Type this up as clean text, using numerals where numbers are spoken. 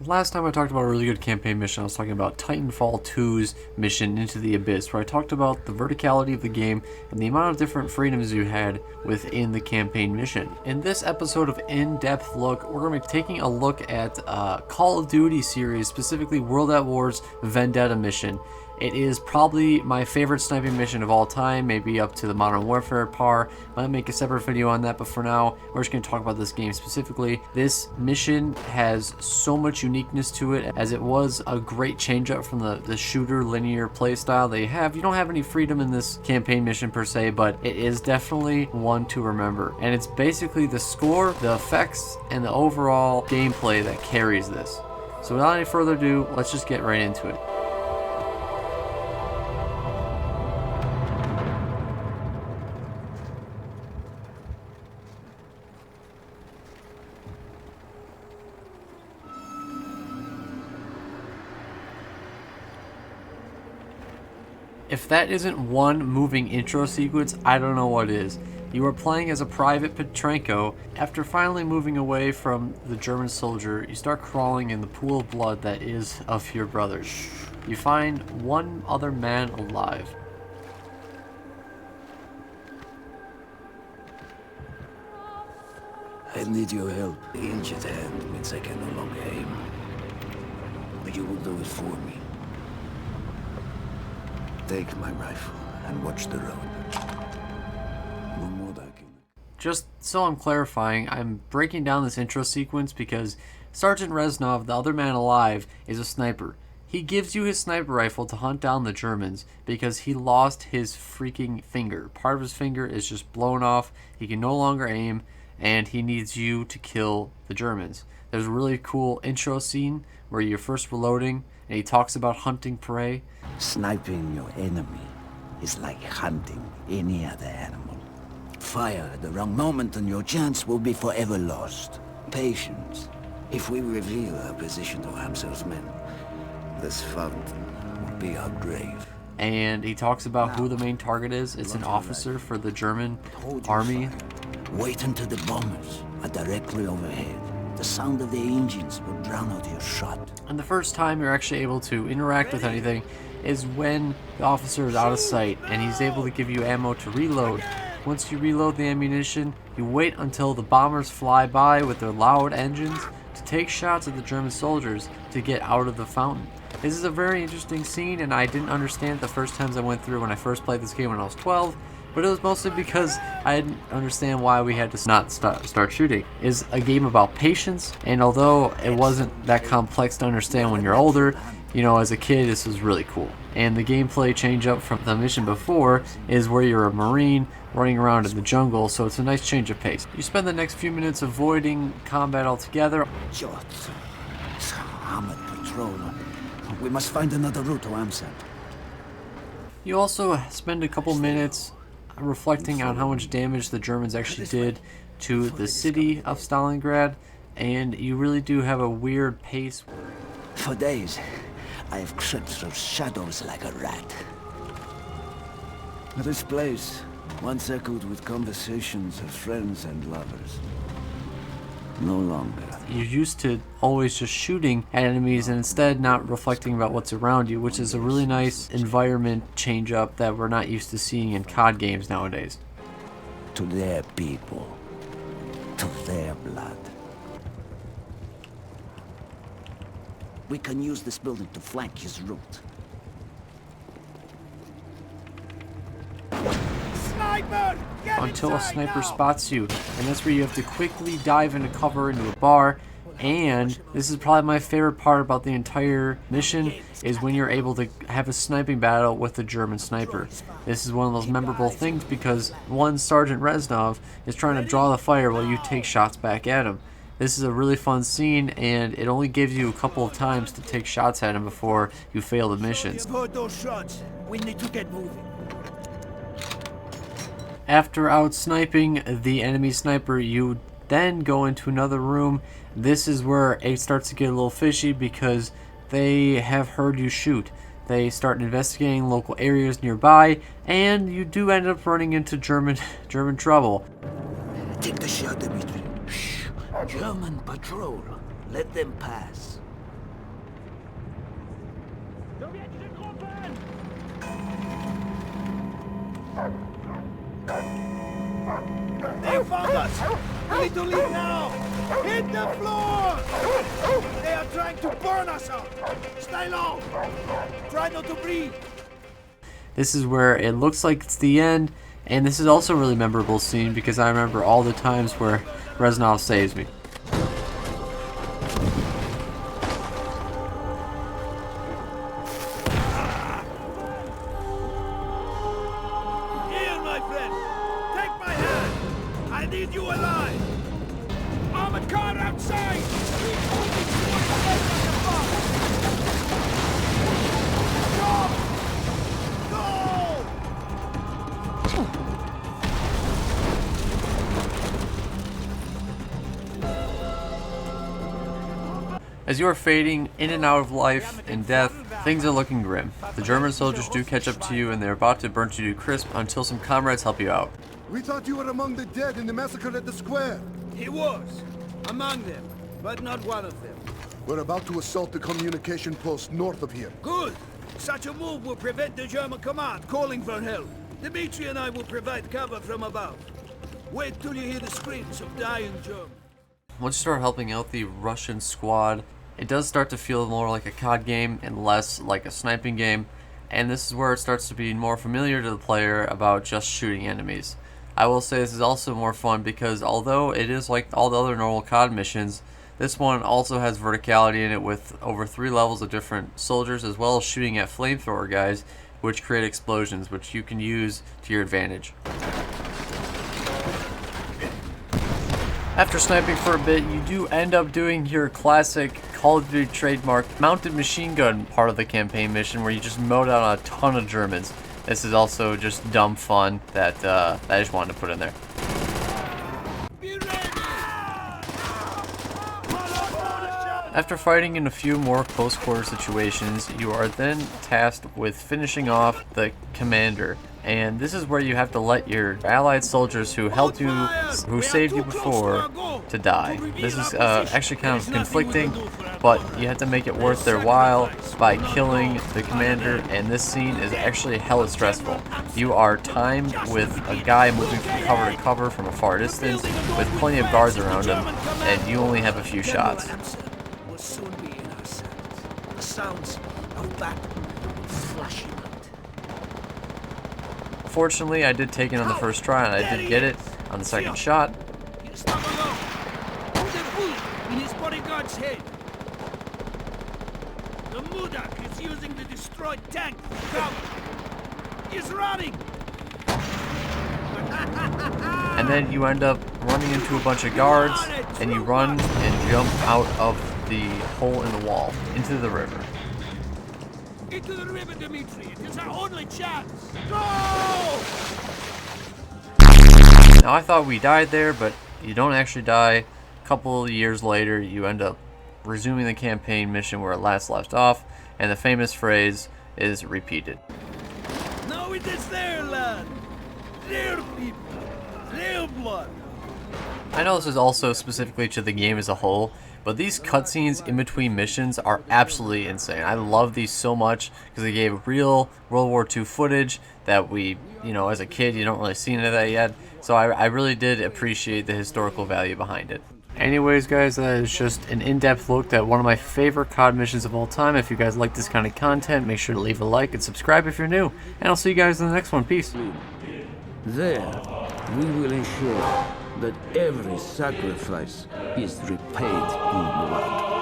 last time I talked about a really good campaign mission, I was talking about Titanfall 2's mission Into the Abyss, where I talked about the verticality of the game and the amount of different freedoms you had within the campaign mission. In this episode of In-Depth Look, we're going to be taking a look at Call of Duty series, specifically World at War's Vendetta mission. It is probably my favorite sniping mission of all time, maybe up to the Modern Warfare par. Might make a separate video on that, but for now, we're just going to talk about this game specifically. This mission has so much uniqueness to it, as it was a great change up from the shooter linear playstyle that you have. You don't have any freedom in this campaign mission per se, but it is definitely one to remember. And it's basically the score, the effects, and the overall gameplay that carries this. So without any further ado, let's just get right into it. If that isn't one moving intro sequence, I don't know what is. You are playing as a Private Petrenko. After finally moving away from the German soldier, you start crawling in the pool of blood that is of your brothers. You find one other man alive. I need your help. The injured hand means I can no longer aim. But you will do it for me. Take my rifle and watch the road. No more docking. Just so I'm clarifying, I'm breaking down this intro sequence because Sergeant Reznov, the other man alive, is a sniper. He gives you his sniper rifle to hunt down the Germans because he lost his freaking finger. Part of his finger is just blown off. He can no longer aim, and he needs you to kill the Germans. There's a really cool intro scene where you're first reloading, and he talks about hunting prey. Sniping your enemy is like hunting any other animal. Fire at the wrong moment and your chance will be forever lost. Patience. If we reveal our position to Hamsel's men, this fountain will be our grave. And he talks about who the main target is. It's an officer for the German army. Wait until the bombers are directly overhead. The sound of the engines will drown out your shot. And the first time you're actually able to interact with anything is when the officer is out of sight and he's able to give you ammo to reload. Once you reload the ammunition, you wait until the bombers fly by with their loud engines to take shots at the German soldiers to get out of the fountain. This is a very interesting scene, and I didn't understand it the first times I went through when I first played this game when I was 12. But it was mostly because I didn't understand why we had to not start shooting. It's a game about patience, and although it wasn't that complex to understand when you're older, you know, as a kid, this was really cool. And the gameplay change up from the mission before is where you're a Marine running around in the jungle, so it's a nice change of pace. You spend the next few minutes avoiding combat altogether. Shots. Armored patrol. We must find another route to Amsterdam. You also spend a couple minutes reflecting on how much damage the Germans actually did to the city of Stalingrad, and you really do have a weird pace. For days, I have crept through shadows like a rat. This place once echoed with conversations of friends and lovers. No longer. You're used to always just shooting at enemies and instead not reflecting about what's around you, which is a really nice environment change up that we're not used to seeing in COD games nowadays. To their people. To their blood. We can use this building to flank his route. Sniper! Until a sniper spots you, and that's where you have to quickly dive into cover into a bar. And this is probably my favorite part about the entire mission, is when you're able to have a sniping battle with the German sniper. This is one of those memorable things because one Sergeant Reznov is trying to draw the fire while you take shots back at him. This is a really fun scene, and it only gives you a couple of times to take shots at him before you fail the missions. You've heard those shots. We need to get moving. After out sniping the enemy sniper, you then go into another room. This is where it starts to get a little fishy because they have heard you shoot. They start investigating local areas nearby, and you do end up running into German trouble. Take the shot, Dimitri. Shh. German patrol. Let them pass. They found us! We need to leave now! Hit the floor! They are trying to burn us out! Stay low! Try not to breathe! This is where it looks like it's the end, and this is also a really memorable scene because I remember all the times where Reznov saves me. Here, my friend! Take my hand! I need you alive! Armored car outside! Go! Go! As you are fading in and out of life and death, things are looking grim. The German soldiers do catch up to you and they're about to burn you to crisp until some comrades help you out. We thought you were among the dead in the massacre at the square. He was. Among them, but not one of them. We're about to assault the communication post north of here. Good. Such a move will prevent the German command calling for help. Dmitri and I will provide cover from above. Wait till you hear the screams of dying Germans. Once you start helping out the Russian squad, it does start to feel more like a COD game and less like a sniping game, and this is where it starts to be more familiar to the player about just shooting enemies. I will say this is also more fun because although it is like all the other normal COD missions, this one also has verticality in it with over 3 levels of different soldiers as well as shooting at flamethrower guys, which create explosions which you can use to your advantage. After sniping for a bit, you do end up doing your classic Call of Duty trademark mounted machine gun part of the campaign mission where you just mow down a ton of Germans. This is also just dumb fun that I just wanted to put in there. After fighting in a few more close quarter situations, you are then tasked with finishing off the commander. And this is where you have to let your allied soldiers who helped you, who saved you before, to die. This is actually kind of conflicting, but you have to make it worth their while by killing the commander, and this scene is actually hella stressful. You are timed with a guy moving from cover to cover from a far distance with plenty of guards around him, and you only have a few shots. Will soon be in our sights. The sounds of battle flashing out. Fortunately, I did take it on the first try, and I did get it on the second shot. He's not alone. Put a bullet in his bodyguard's head. The Mudak is using the destroyed tank for cover. He's running. And then you end up running into a bunch of guards, and you run and jump out of the hole in the wall into the river. Into the river, Dmitri. It is our only chance. Go! Now I thought we died there, but you don't actually die. A couple of years later, you end up resuming the campaign mission where it last left off, and the famous phrase is repeated. Now it is their land. Their people. Their blood. I know this is also specifically to the game as a whole, but these cutscenes in between missions are absolutely insane. I love these so much because they gave real World War II footage that we, as a kid, you don't really see any of that yet. So I really did appreciate the historical value behind it. Anyways, guys, that is just an in-depth look at one of my favorite COD missions of all time. If you guys like this kind of content, make sure to leave a like and subscribe if you're new. And I'll see you guys in the next one. Peace. There, we will ensure that every sacrifice is repaid in blood.